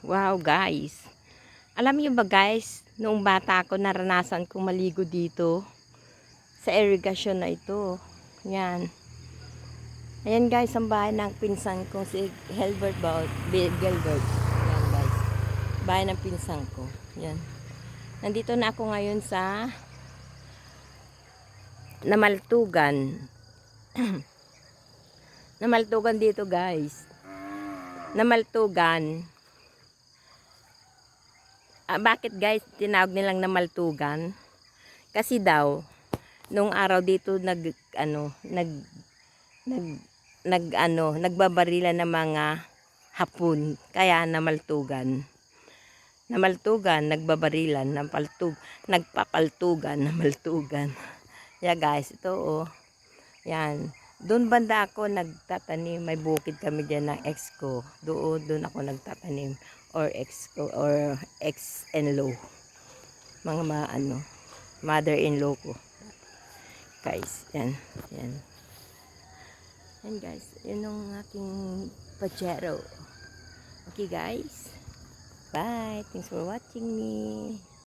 Wow guys. Alam niyo ba guys, noong bata ako naranasan kong maligo dito sa irigasyon na ito. Yan. Ayan guys, ang bahay ng pinsan ko si Helbert Gilbert. Yan guys. Bahay ng pinsan ko. Yan. Nandito na ako ngayon sa Namaltugan. Namaltugan dito guys. Namaltugan. Bakit guys tinawag nilang Namaltugan? Kasi daw nung araw dito nagbabarilan ng mga Hapon, kaya Namaltugan. Namaltugan, nagbabarilan, nagpapaltugan, Namaltugan. Yeah guys, ito oh. Yan. Doon banda ako nagtatanim, may bukid kami diyan ng ex ko. Doon ako nagtatanim or ex ko or ex-in-law. Mga mother-in-law ko. Guys, yan. Yan. Yan guys, yun ang aking pajero. Okay guys. Bye. Thanks for watching me.